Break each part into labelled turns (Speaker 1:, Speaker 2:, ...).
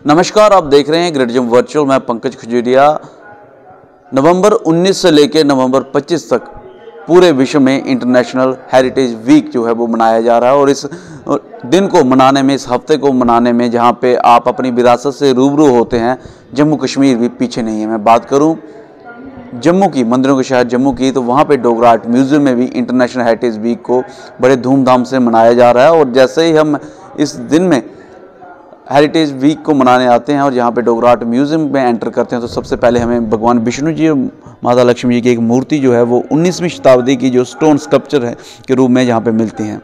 Speaker 1: नमस्कार, आप देख रहे हैं ग्रेट जिम वर्चुअल। मैं पंकज खजुरिया। नवंबर 19 से लेकर नवंबर 25 तक पूरे विश्व में इंटरनेशनल हेरिटेज वीक जो है वो मनाया जा रहा है। और इस दिन को मनाने में, इस हफ्ते को मनाने में, जहां पे आप अपनी विरासत से रूबरू होते हैं, जम्मू कश्मीर भी पीछे नहीं है। मैं बात करूं जम्मू की, मंदिरों के शहर जम्मू की, तो वहाँ पे डोगरा आर्ट म्यूज़ियम में भी इंटरनेशनल हेरिटेज वीक को बड़े धूमधाम से मनाया जा रहा है। और जैसे ही हम इस दिन में हेरिटेज वीक को मनाने आते हैं और यहाँ पे डोगरा आर्ट म्यूज़ियम में एंटर करते हैं, तो सबसे पहले हमें भगवान विष्णु जी और माता लक्ष्मी जी की एक मूर्ति जो है वो 19वीं शताब्दी की जो स्टोन स्कल्पचर है के रूप में यहाँ पे मिलती हैं।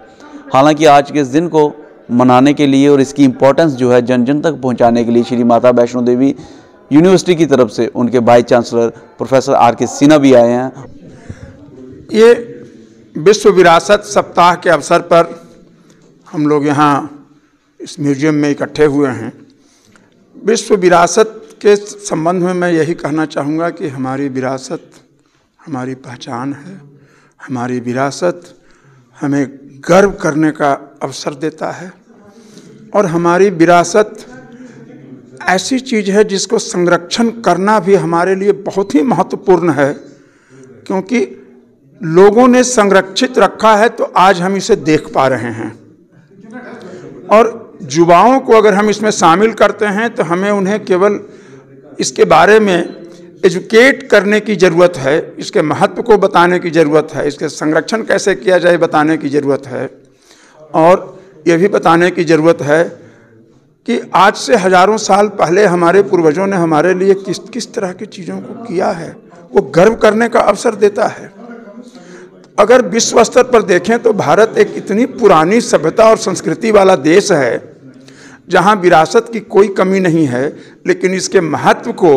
Speaker 1: हालांकि आज के इस दिन को मनाने के लिए और इसकी इम्पोर्टेंस जो है जन जन तक पहुँचाने के लिए श्री माता वैष्णो देवी यूनिवर्सिटी की तरफ से उनके vice chancellor professor R.K. Sinha भी आए हैं।
Speaker 2: ये विश्व विरासत सप्ताह के अवसर पर हम लोग यहाँ इस म्यूजियम में इकट्ठे हुए हैं। विश्व विरासत के संबंध में मैं यही कहना चाहूँगा कि हमारी विरासत हमारी पहचान है। हमारी विरासत हमें गर्व करने का अवसर देता है और हमारी विरासत ऐसी चीज़ है जिसको संरक्षण करना भी हमारे लिए बहुत ही महत्वपूर्ण है, क्योंकि लोगों ने संरक्षित रखा है तो आज हम इसे देख पा रहे हैं। और युवाओं को अगर हम इसमें शामिल करते हैं तो हमें उन्हें केवल इसके बारे में एजुकेट करने की ज़रूरत है, इसके महत्व को बताने की ज़रूरत है, इसके संरक्षण कैसे किया जाए बताने की ज़रूरत है। और ये भी बताने की ज़रूरत है कि आज से हजारों साल पहले हमारे पूर्वजों ने हमारे लिए किस किस तरह की चीज़ों को किया है, वो गर्व करने का अवसर देता है। अगर विश्व स्तर पर देखें तो भारत एक इतनी पुरानी सभ्यता और संस्कृति वाला देश है जहां विरासत की कोई कमी नहीं है, लेकिन इसके महत्व को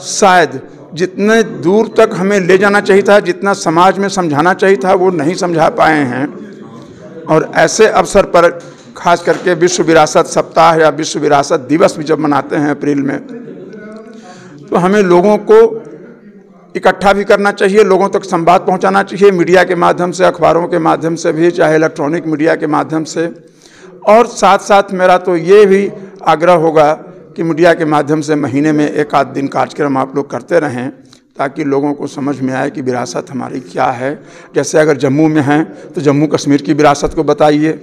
Speaker 2: शायद जितने दूर तक हमें ले जाना चाहिए था, जितना समाज में समझाना चाहिए था, वो नहीं समझा पाए हैं। और ऐसे अवसर पर खास करके विश्व विरासत सप्ताह या विश्व विरासत दिवस भी जब मनाते हैं अप्रैल में, तो हमें लोगों को इकट्ठा भी करना चाहिए, लोगों तक संवाद पहुंचाना चाहिए, मीडिया के माध्यम से, अखबारों के माध्यम से भी, चाहे इलेक्ट्रॉनिक मीडिया के माध्यम से। और साथ साथ मेरा तो ये भी आग्रह होगा कि मीडिया के माध्यम से महीने में एक आध दिन कार्यक्रम आप लोग करते रहें, ताकि लोगों को समझ में आए कि विरासत हमारी क्या है। जैसे अगर जम्मू में हैं तो जम्मू कश्मीर की विरासत को बताइए,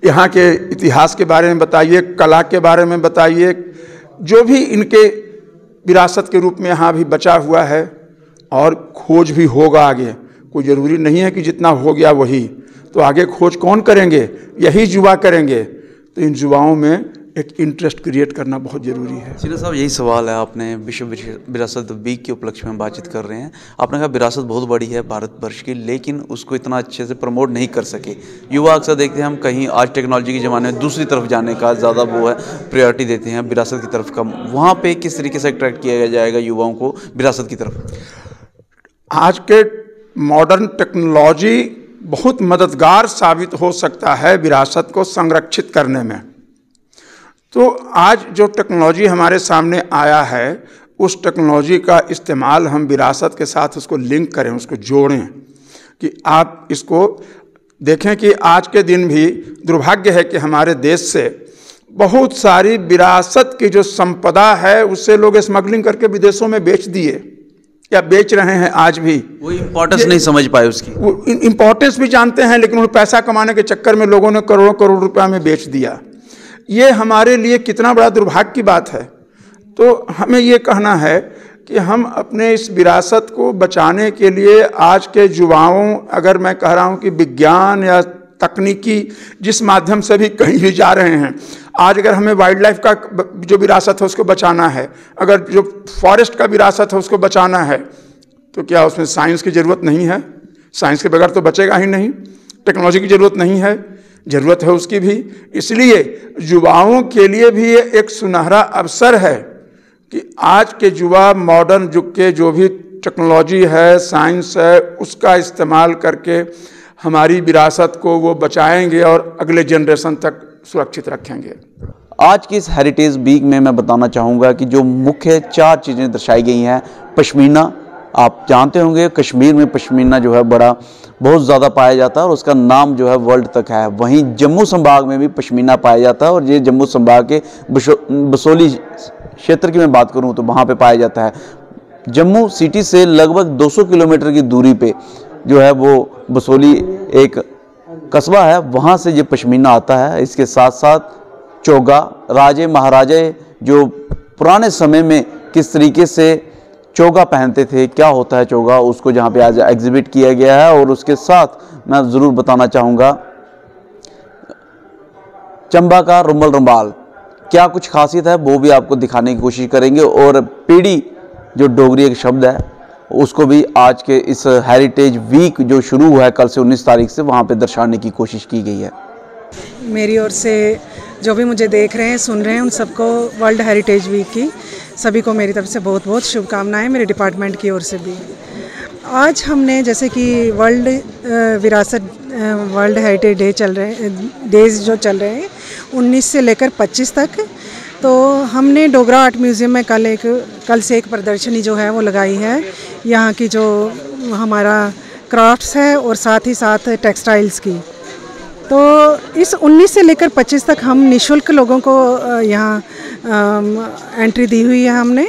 Speaker 2: यहाँ के इतिहास के बारे में बताइए, कला के बारे में बताइए, जो भी इनके विरासत के रूप में यहाँ भी बचा हुआ है। और खोज भी होगा आगे, कोई ज़रूरी नहीं है कि जितना हो गया वही, तो आगे खोज कौन करेंगे? यही युवा करेंगे। तो इन युवाओं में एक इंटरेस्ट क्रिएट करना बहुत ज़रूरी है।
Speaker 1: सिन्हा साहब, यही सवाल है। आपने विश्व विरासत वीक के उपलक्ष्य में बातचीत कर रहे हैं। आपने कहा विरासत बहुत बड़ी है भारतवर्ष की, लेकिन उसको इतना अच्छे से प्रमोट नहीं कर सके। युवा अक्सर देखते हैं हम कहीं आज टेक्नोलॉजी के ज़माने में दूसरी तरफ जाने का ज़्यादा वो है, प्रायोरिटी देते हैं, विरासत की तरफ कम। वहाँ पर किस तरीके से अट्रैक्ट किया जाएगा युवाओं को विरासत की तरफ?
Speaker 2: आज के मॉडर्न टेक्नोलॉजी बहुत मददगार साबित हो सकता है विरासत को संरक्षित करने में। तो आज जो टेक्नोलॉजी हमारे सामने आया है, उस टेक्नोलॉजी का इस्तेमाल हम विरासत के साथ उसको लिंक करें, उसको जोड़ें। कि आप इसको देखें कि आज के दिन भी दुर्भाग्य है कि हमारे देश से बहुत सारी विरासत की जो संपदा है उससे लोग स्मगलिंग करके विदेशों में बेच दिए या बेच रहे हैं आज भी।
Speaker 1: वो इम्पोर्टेंस नहीं समझ पाए उसकी।
Speaker 2: वो इम्पोर्टेंस भी जानते हैं, लेकिन वो पैसा कमाने के चक्कर में लोगों ने करोड़ों करोड़ रुपया में बेच दिया। ये हमारे लिए कितना बड़ा दुर्भाग्य की बात है। तो हमें ये कहना है कि हम अपने इस विरासत को बचाने के लिए आज के युवाओं, अगर मैं कह रहा हूँ कि विज्ञान या तकनीकी जिस माध्यम से भी कहीं भी जा रहे हैं, आज अगर हमें वाइल्ड लाइफ का जो विरासत है उसको बचाना है, अगर जो फॉरेस्ट का विरासत है उसको बचाना है, तो क्या उसमें साइंस की ज़रूरत नहीं है? साइंस के बगैर तो बचेगा ही नहीं। टेक्नोलॉजी की ज़रूरत नहीं है, ज़रूरत है उसकी भी। इसलिए युवाओं के लिए भी ये एक सुनहरा अवसर है कि आज के युवा मॉडर्न युग के जो भी टेक्नोलॉजी है, साइंस है, उसका इस्तेमाल करके हमारी विरासत को वो बचाएंगे और अगले जनरेशन तक सुरक्षित रखेंगे।
Speaker 1: आज की इस हेरिटेज वीक में मैं बताना चाहूँगा कि जो मुख्य 4 चीज़ें दर्शाई गई हैं, पश्मीना, आप जानते होंगे कश्मीर में पश्मीना जो है बहुत ज़्यादा पाया जाता है और उसका नाम जो है वर्ल्ड तक है। वहीं जम्मू संभाग में भी पश्मीना पाया जाता है और ये जम्मू संभाग के बसोली क्षेत्र की मैं बात करूं तो वहाँ पे पाया जाता है। जम्मू सिटी से लगभग 200 किलोमीटर की दूरी पे जो है वो बसोली एक कस्बा है, वहाँ से ये पश्मीना आता है। इसके साथ साथ चोगा, राजे महाराजे जो पुराने समय में किस तरीके से चोगा पहनते थे, क्या होता है चोगा, उसको जहाँ पे आज एग्जिबिट किया गया है। और उसके साथ मैं ज़रूर बताना चाहूँगा चंबा का रुमाल रुमाल क्या कुछ खासियत है वो भी आपको दिखाने की कोशिश करेंगे। और पीढ़ी जो डोगरी एक शब्द है उसको भी आज के इस हेरिटेज वीक जो शुरू हुआ है कल से 19 तारीख से वहाँ पे दर्शाने की कोशिश की गई है।
Speaker 3: मेरी ओर से जो भी मुझे देख रहे हैं सुन रहे हैं उन सबको वर्ल्ड हेरिटेज वीक की सभी को मेरी तरफ से बहुत बहुत शुभकामनाएं, मेरे डिपार्टमेंट की ओर से भी। आज हमने जैसे कि वर्ल्ड हेरिटेज डे डेज जो चल रहे हैं 19 से लेकर 25 तक, तो हमने डोगरा आर्ट म्यूज़ियम में कल से एक प्रदर्शनी जो है वो लगाई है। यहाँ की जो हमारा क्राफ्ट्स है और साथ ही साथ टेक्सटाइल्स की। तो इस 19 से लेकर 25 तक हम निःशुल्क लोगों को यहाँ एंट्री दी हुई है। हमने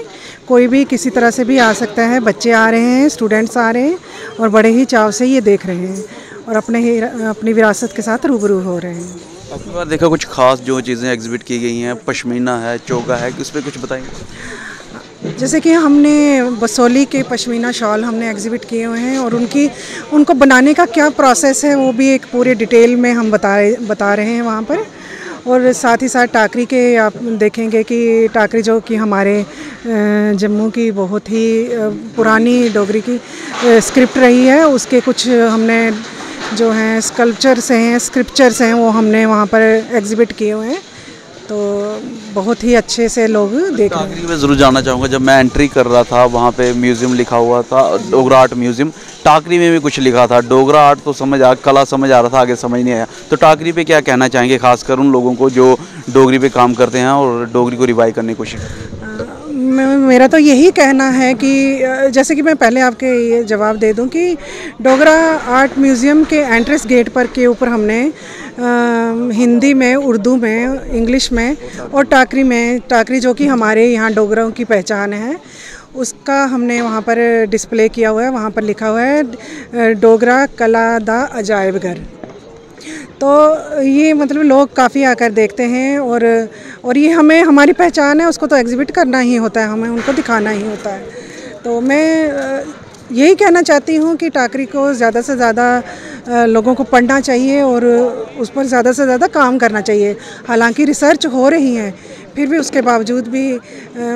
Speaker 3: कोई भी किसी तरह से भी आ सकता है, बच्चे आ रहे हैं, स्टूडेंट्स आ रहे हैं और बड़े ही चाव से ये देख रहे हैं और अपनी विरासत के साथ रूबरू हो रहे हैं।
Speaker 1: आपकी बार देखा कुछ खास जो चीज़ें एग्जिबिट की गई हैं, पश्मीना है, चोगा है, उस पर कुछ बताएंगे?
Speaker 3: जैसे कि हमने बसोली के पश्मीना शॉल हमने एग्जिबिट किए हुए हैं और उनको बनाने का क्या प्रोसेस है वो भी एक पूरे डिटेल में हम बता रहे हैं वहाँ पर। और साथ ही साथ टाकरी के आप देखेंगे कि टाकरी जो कि हमारे जम्मू की बहुत ही पुरानी डोगरी की स्क्रिप्ट रही है, उसके कुछ हमने जो हैं स्क्रिप्चर्स हैं वो हमने वहाँ पर एग्जिबिट किए हुए हैं। तो बहुत ही अच्छे से लोग देख रहे हैं।
Speaker 1: टाकरी में ज़रूर जानना चाहूँगा, जब मैं एंट्री कर रहा था वहाँ पे म्यूज़ियम लिखा हुआ था, डोगरा आर्ट म्यूज़ियम, टाकरी में भी कुछ लिखा था। डोगरा आर्ट तो कला समझ आ रहा था, आगे समझ नहीं आया। तो टाकरी पे क्या कहना चाहेंगे खासकर उन लोगों को जो डोगरी पे काम करते हैं और डोगरी को रिवाइव करने की कोशिश करते हैं?
Speaker 3: मेरा तो यही कहना है कि जैसे कि मैं पहले आपके ये जवाब दे दूं कि डोगरा आर्ट म्यूज़ियम के एंट्रेंस गेट पर के ऊपर हमने हिंदी में, उर्दू में, इंग्लिश में और टाकरी जो कि हमारे यहाँ डोगरों की पहचान है उसका हमने वहाँ पर डिस्प्ले किया हुआ है। वहाँ पर लिखा हुआ है डोगरा कला दा अजायब घर। तो ये मतलब लोग काफ़ी आकर देखते हैं और ये हमारी पहचान है, उसको तो एग्जिबिट करना ही होता है, हमें उनको दिखाना ही होता है। तो मैं यही कहना चाहती हूँ कि टाकरी को ज़्यादा से ज़्यादा लोगों को पढ़ना चाहिए और उस पर ज़्यादा से ज़्यादा काम करना चाहिए। हालांकि रिसर्च हो रही है फिर भी उसके बावजूद भी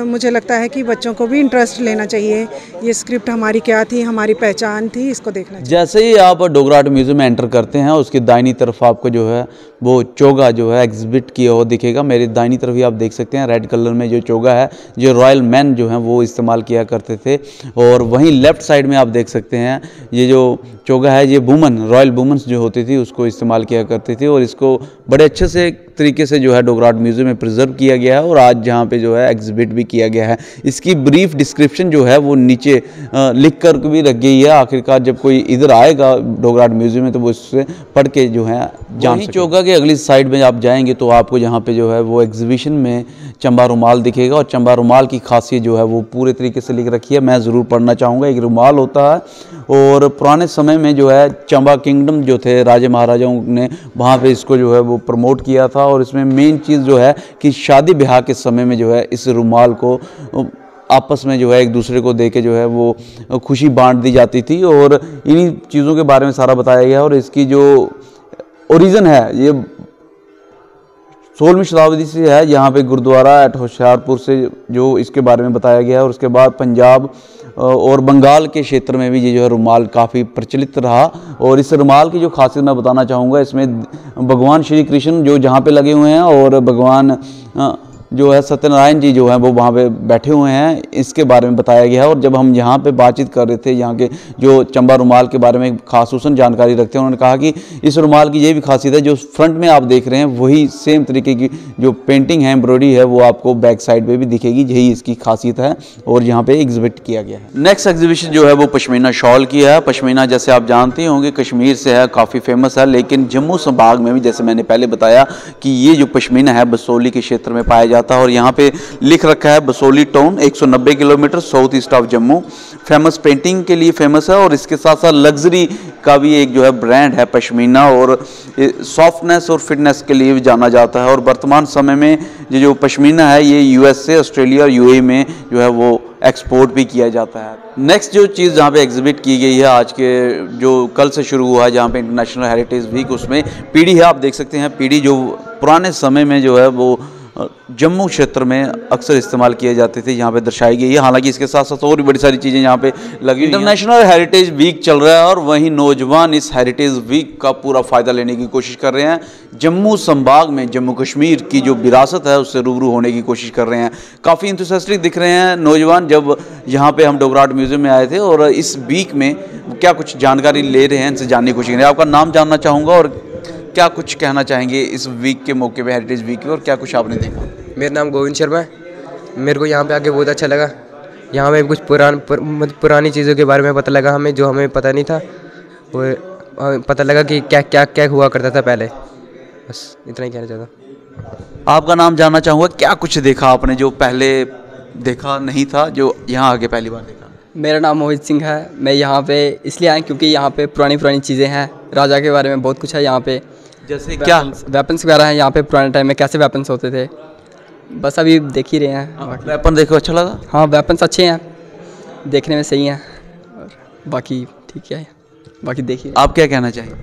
Speaker 3: मुझे लगता है कि बच्चों को भी इंटरेस्ट लेना चाहिए। ये स्क्रिप्ट हमारी क्या थी, हमारी पहचान थी, इसको देखना चाहिए।
Speaker 1: जैसे ही आप डोगरा आर्ट म्यूज़ियम में एंटर करते हैं उसकी दाहिनी तरफ आपको जो है वो चोगा जो है एग्जिबिट किया हुआ दिखेगा। मेरी दाहिनी तरफ ही आप देख सकते हैं रेड कलर में जो चोगा है, जो रॉयल मैन जो हैं वो इस्तेमाल किया करते थे। और वहीं लेफ़्ट साइड में आप देख सकते हैं ये जो चोगा है, ये वुमन, रॉयल वुमेंस जो होती थी उसको इस्तेमाल किया करती थी। और इसको बड़े अच्छे से तरीके से जो है डोगरा आर्ट म्यूज़ियम में प्रिजर्व किया गया है और आज जहाँ पे जो है एग्जिबिट भी किया गया है। इसकी ब्रीफ डिस्क्रिप्शन जो है वो नीचे लिख कर भी रख गई है। आखिरकार जब कोई इधर आएगा डोगरा आर्ट म्यूज़ियम में तो वो इससे पढ़ के जो है जान सके। चोगा के अगली साइड में आप जाएंगे तो आपको यहाँ पे जो है वो एग्जीबिशन में चंबा रुमाल दिखेगा और चंबा रुमाल की खासियत जो है वो पूरे तरीके से लिख रखी है, मैं ज़रूर पढ़ना चाहूँगा। एक रुमाल होता है और पुराने समय में जो है चंबा किंगडम जो थे राजे महाराजाओं ने वहाँ पे इसको जो है वो प्रमोट किया था। और इसमें मेन चीज़ जो है कि शादी ब्याह के समय में जो है इस रुमाल को आपस में जो है एक दूसरे को दे के जो है वो खुशी बांट दी जाती थी। और इन्हीं चीज़ों के बारे में सारा बताया गया। और इसकी जो ओरिजिन है ये 16वीं शताब्दी से है। यहाँ पे गुरुद्वारा एट होशियारपुर से जो इसके बारे में बताया गया है। और उसके बाद पंजाब और बंगाल के क्षेत्र में भी ये जो है रुमाल काफ़ी प्रचलित रहा। और इस रुमाल की जो खासियत मैं बताना चाहूँगा, इसमें भगवान श्री कृष्ण जो जहाँ पे लगे हुए हैं और भगवान जो है सत्यनारायण जी जो है वो वहाँ पे बैठे हुए हैं, इसके बारे में बताया गया है। और जब हम यहाँ पे बातचीत कर रहे थे, यहाँ के जो चंबा रुमाल के बारे में खासूसन जानकारी रखते हैं, उन्होंने कहा कि इस रुमाल की ये भी खासियत है, जो फ्रंट में आप देख रहे हैं वही सेम तरीके की जो पेंटिंग है, एम्ब्रॉयडरी है, वो आपको बैक साइड पे भी दिखेगी। यही इसकी खासियत है और यहाँ पे एग्जिबिट किया गया है। नेक्स्ट एग्जीबिशन जो है वो पश्मीना शॉल की है। पश्मीना जैसे आप जानते होंगे कश्मीर से है, काफ़ी फेमस है, लेकिन जम्मू संभाग में भी जैसे मैंने पहले बताया कि ये जो पश्मीना है बसोली के क्षेत्र में पाया जाता है। और यहाँ पे लिख रखा है Basoli town 190 kilometre south east of Jammu, famous painting के लिए फेमस है। और इसके साथ साथ लग्जरी का भी एक जो है ब्रांड है पश्मीना, और सॉफ्टनेस और फिटनेस के लिए भी जाना जाता है। और वर्तमान समय में ये जो पश्मीना है ये USA, ऑस्ट्रेलिया और UAE में जो है वो एक्सपोर्ट भी किया जाता है। नेक्स्ट जो चीज़ जहाँ पे एग्जिबिट की गई है आज के जो कल से शुरू हुआ है जहाँ पे इंटरनेशनल हेरिटेज वीक, उसमें पीढ़ी है। आप देख सकते हैं पीढ़ी जो पुराने समय में जो है वो जम्मू क्षेत्र में अक्सर इस्तेमाल किए जाते थे, यहाँ पे दर्शाई गई है। हालांकि इसके साथ साथ और भी बड़ी सारी चीज़ें यहाँ पे लगी। इंटरनेशनल हेरिटेज वीक चल रहा है और वहीं नौजवान इस हेरिटेज वीक का पूरा फ़ायदा लेने की कोशिश कर रहे हैं। जम्मू संभाग में जम्मू कश्मीर की जो विरासत है उससे रूबरू होने की कोशिश कर रहे हैं। काफ़ी इंथुसियास्टिक दिख रहे हैं नौजवान। जब यहाँ पे हम डोगरा आर्ट म्यूज़ियम में आए थे और इस वीक में क्या कुछ जानकारी ले रहे हैं, इनसे जानने की कोशिश कर रहे हैं। आपका नाम जानना चाहूँगा और क्या कुछ कहना चाहेंगे इस वीक के मौके पे, हेरिटेज वीक के, और क्या कुछ आपने देखा?
Speaker 4: मेरा नाम गोविंद शर्मा है। मेरे को यहाँ पे आके बहुत अच्छा लगा। यहाँ पे कुछ पुरानी चीज़ों के बारे में पता लगा हमें, जो हमें पता नहीं था। वो पता लगा कि क्या क्या क्या हुआ करता था पहले। बस इतना ही कहना चाहता।
Speaker 1: आपका नाम जानना चाहूँगा, क्या कुछ देखा आपने जो पहले देखा नहीं था, जो यहाँ आके पहली बार देखा?
Speaker 5: मेरा नाम मोहित सिंह है। मैं यहाँ पे इसलिए आया क्योंकि यहाँ पे पुरानी चीज़ें हैं, राजा के बारे में बहुत कुछ है यहाँ पे।
Speaker 1: जैसे क्या
Speaker 5: वेपन्स वगैरह हैं यहाँ पे, पुराने टाइम में कैसे वेपन्स होते थे, बस अभी देख ही रहे हैं।
Speaker 1: वेपन देखो अच्छा लगा?
Speaker 5: हाँ, वेपन्स अच्छे हैं, देखने में सही हैं, और बाकी ठीक है, बाकी देखिए।
Speaker 1: आप क्या कहना चाहिए?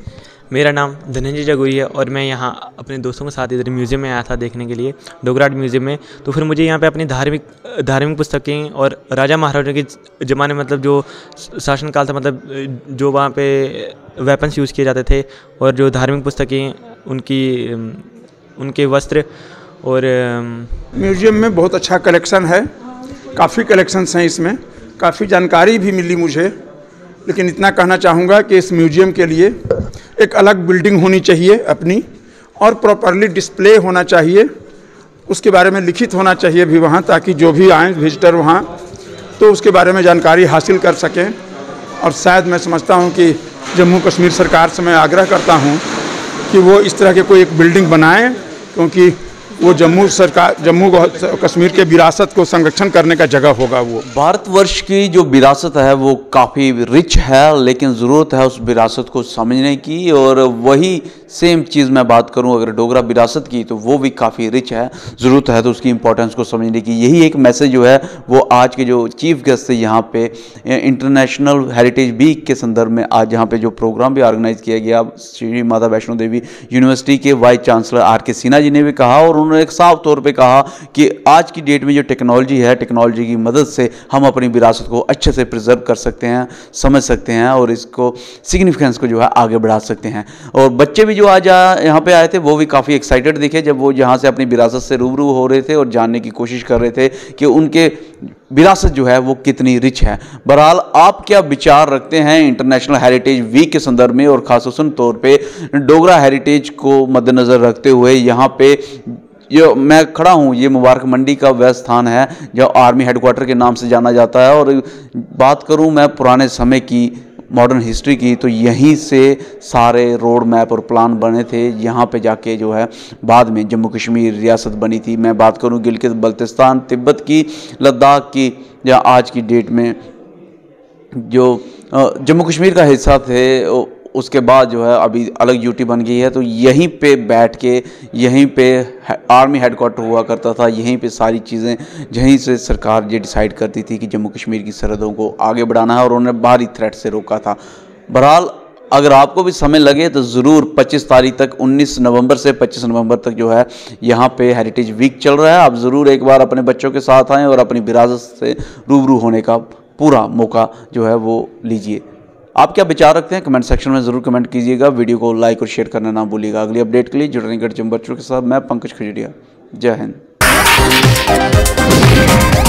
Speaker 6: मेरा नाम धनंजय जगोई है और मैं यहाँ अपने दोस्तों के साथ इधर म्यूज़ियम में आया था देखने के लिए, डोगरा आर्ट म्यूज़ियम में। तो फिर मुझे यहाँ पे अपनी धार्मिक पुस्तकें और राजा महाराजा के ज़माने मतलब जो शासनकाल था, मतलब जो वहाँ पे वेपन्स यूज़ किए जाते थे, और जो धार्मिक पुस्तकें, उनके वस्त्र, और
Speaker 2: म्यूज़ियम में बहुत अच्छा कलेक्शन है। काफ़ी कलेक्शंस हैं इसमें, काफ़ी जानकारी भी मिली मुझे। लेकिन इतना कहना चाहूँगा कि इस म्यूज़ियम के लिए एक अलग बिल्डिंग होनी चाहिए अपनी, और प्रॉपरली डिस्प्ले होना चाहिए, उसके बारे में लिखित होना चाहिए भी वहाँ, ताकि जो भी आएँ विजिटर वहाँ तो उसके बारे में जानकारी हासिल कर सकें। और शायद मैं समझता हूँ कि जम्मू कश्मीर सरकार से मैं आग्रह करता हूँ कि वो इस तरह के कोई एक बिल्डिंग बनाएं, क्योंकि वो जम्मू कश्मीर के विरासत को संरक्षण करने का जगह होगा। वो
Speaker 1: भारतवर्ष की जो विरासत है वो काफ़ी रिच है, लेकिन ज़रूरत है उस विरासत को समझने की। और वही सेम चीज़ मैं बात करूं अगर डोगरा विरासत की, तो वो भी काफ़ी रिच है, ज़रूरत है तो उसकी इंपॉर्टेंस को समझने की। यही एक मैसेज जो है वो आज के जो चीफ गेस्ट थे यहाँ पे इंटरनेशनल हेरिटेज वीक के संदर्भ में आज यहाँ पे जो प्रोग्राम भी ऑर्गेनाइज किया गया, श्री माता वैष्णो देवी यूनिवर्सिटी के vice chancellor R.K. Sinha ji ने भी कहा, और उन्होंने एक साफ तौर पे कहा कि आज की डेट में जो टेक्नोलॉजी है, टेक्नोलॉजी की मदद से हम अपनी विरासत को अच्छे से प्रिजर्व कर सकते हैं, समझ सकते हैं, और इसको सिग्निफिकेंस को जो है आगे बढ़ा सकते हैं। और बच्चे भी जो आज यहाँ पे आए थे वो भी काफ़ी एक्साइटेड दिखे जब वो यहाँ से अपनी विरासत से रूबरू हो रहे थे और जानने की कोशिश कर रहे थे कि उनके विरासत जो है वो कितनी रिच है। बहरहाल आप क्या विचार रखते हैं इंटरनेशनल हेरिटेज वीक के संदर्भ में, और खासतौर तौर पे डोगरा हेरिटेज को मद्देनज़र रखते हुए यहाँ पे जो मैं खड़ा हूँ, ये मुबारक मंडी का वह स्थान है जो आर्मी हेडक्वार्टर के नाम से जाना जाता है। और बात करूँ मैं पुराने समय की, मॉडर्न हिस्ट्री की, तो यहीं से सारे रोड मैप और प्लान बने थे। यहाँ पे जाके जो है बाद में जम्मू कश्मीर रियासत बनी थी। मैं बात करूँ गिलगित बल्तिस्तान, तिब्बत की, लद्दाख की, या आज की डेट में जो जम्मू कश्मीर का हिस्सा थे, उसके बाद जो है अभी अलग यूटी बन गई है। तो यहीं पे बैठ के यहीं पे आर्मी हेडक्वार्टर हुआ करता था, यहीं पे सारी चीज़ें, यहीं से सरकार ये डिसाइड करती थी कि जम्मू कश्मीर की सरहदों को आगे बढ़ाना है, और उन्होंने बाहरी थ्रेट से रोका था। बहरहाल अगर आपको भी समय लगे तो ज़रूर 25 तारीख तक, 19 नवंबर से 25 नवंबर तक जो है यहाँ पे हेरिटेज वीक चल रहा है। आप ज़रूर एक बार अपने बच्चों के साथ आएँ और अपनी विरासत से रूबरू होने का पूरा मौका जो है वो लीजिए। आप क्या विचार रखते हैं कमेंट सेक्शन में ज़रूर कमेंट कीजिएगा। वीडियो को लाइक और शेयर करना ना भूलिएगा। अगली अपडेट के लिए जुड़े रहें गढ़ चंबा के साथ। मैं पंकज खजुरिया। जय हिंद।
Speaker 7: है।